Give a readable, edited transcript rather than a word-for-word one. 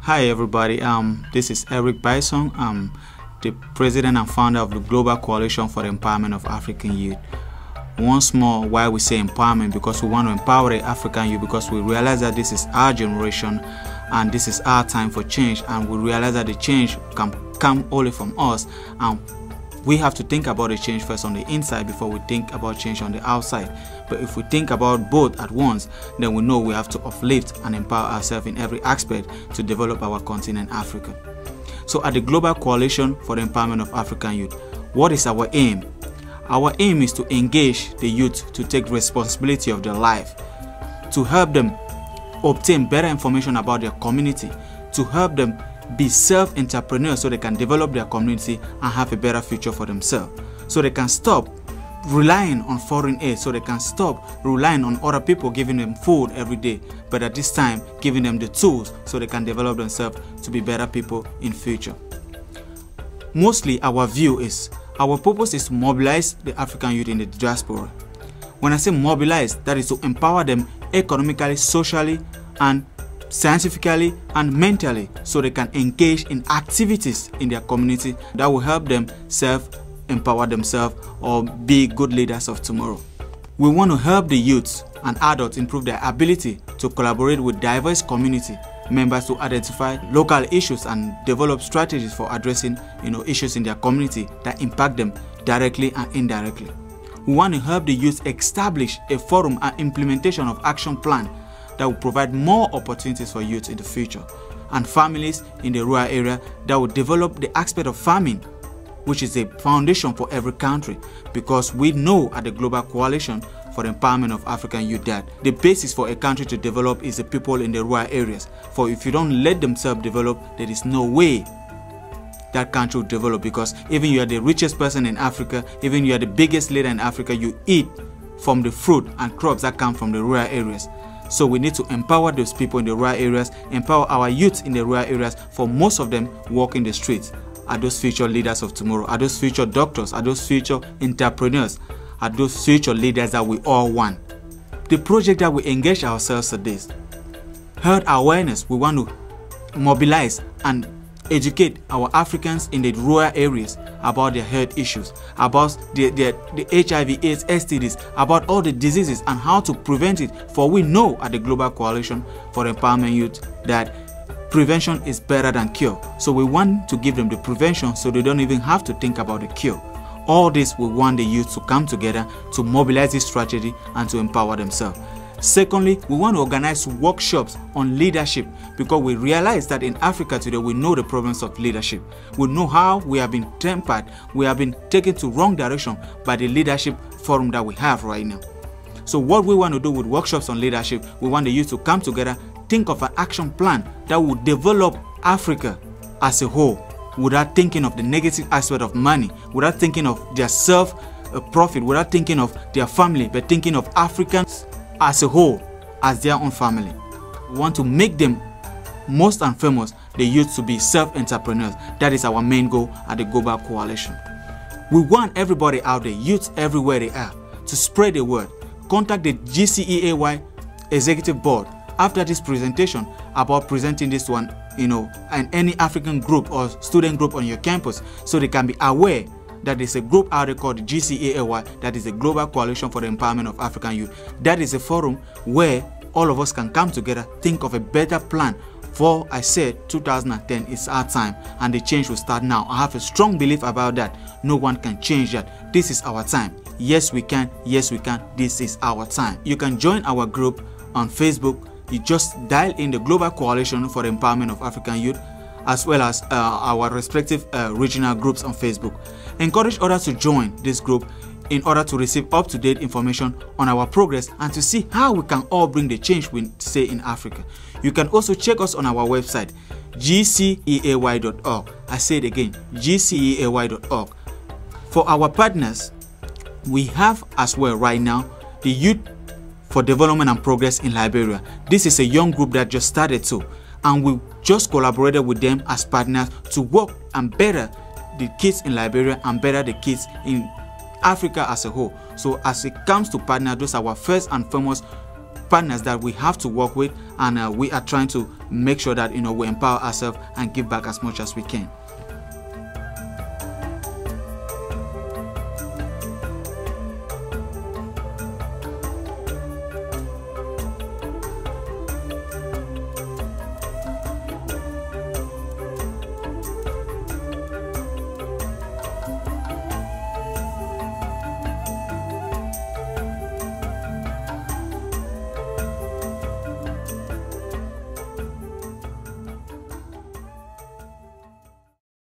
Hi everybody, this is Eric Bisong. I'm the president and founder of the Global Coalition for the Empowerment of African Youth. Once more, why we say empowerment? Because we want to empower the African youth, because we realize that this is our generation and this is our time for change, and we realize that the change can come only from us, and we have to think about the change first on the inside before we think about change on the outside. But if we think about both at once, then we know we have to uplift and empower ourselves in every aspect to develop our continent, Africa. So at the Global Coalition for the Empowerment of African Youth, what is our aim? Our aim is to engage the youth to take responsibility of their life, to help them obtain better information about their community, to help them be self-entrepreneurs so they can develop their community and have a better future for themselves, so they can stop relying on foreign aid, so they can stop relying on other people giving them food every day, but at this time giving them the tools so they can develop themselves to be better people in future. Mostly our view is, our purpose is to mobilize the African youth in the diaspora. When I say mobilize, that is to empower them economically, socially, and scientifically and mentally, so they can engage in activities in their community that will help them self-empower themselves or be good leaders of tomorrow. We want to help the youths and adults improve their ability to collaborate with diverse community members to identify local issues and develop strategies for addressing issues in their community that impact them directly and indirectly. We want to help the youth establish a forum and implementation of action plan that will provide more opportunities for youth in the future, and families in the rural area that will develop the aspect of farming, which is a foundation for every country, because we know at the Global Coalition for the Empowerment of African Youth that the basis for a country to develop is the people in the rural areas. For if you don't let themselves develop, there is no way that country will develop, because even you are the richest person in Africa, even you are the biggest leader in Africa, you eat from the fruit and crops that come from the rural areas. So we need to empower those people in the rural areas, empower our youth in the rural areas, for most of them walking the streets are those future leaders of tomorrow, are those future doctors, are those future entrepreneurs, are those future leaders that we all want. The project that we engage ourselves in this, health awareness, we want to mobilize and educate our Africans in the rural areas about their health issues, about the HIV, AIDS, STDs, about all the diseases and how to prevent it. For we know at the Global Coalition for Empowerment Youth that prevention is better than cure. So we want to give them the prevention so they don't even have to think about the cure. All this, we want the youth to come together to mobilize this strategy and to empower themselves. Secondly, we want to organize workshops on leadership, because we realize that in Africa today we know the problems of leadership. We know how we have been tempered, we have been taken to wrong direction by the leadership forum that we have right now. So what we want to do with workshops on leadership, we want the youth to come together, think of an action plan that will develop Africa as a whole, without thinking of the negative aspect of money, without thinking of their self-profit, without thinking of their family, but thinking of Africans as a whole, as their own family. We want to make them, most and foremost, the youth to be self-entrepreneurs. That is our main goal at the Global Coalition. We want everybody out there, youths everywhere they are, to spread the word. Contact the GCEAY Executive Board after this presentation about presenting this one, and any African group or student group on your campus, so they can be aware that there's a group out there called the GCEAY, that is the Global Coalition for the Empowerment of African Youth. That is a forum where all of us can come together, think of a better plan. For I said 2010 is our time, and the change will start now. I have a strong belief about that. No one can change that. This is our time. Yes, we can. Yes, we can. This is our time. You can join our group on Facebook. You just dial in the Global Coalition for the Empowerment of African Youth, as well as our respective regional groups on Facebook. Encourage others to join this group in order to receive up-to-date information on our progress and to see how we can all bring the change we say in Africa. You can also check us on our website, gceay.org. I say it again, gceay.org. For our partners, we have as well right now the Youth for Development and Progress in Liberia. This is a young group that just started too, and we just collaborated with them as partners to work and better the kids in Liberia and better the kids in Africa as a whole. So as it comes to partners, those are our first and foremost partners that we have to work with, and we are trying to make sure that we empower ourselves and give back as much as we can.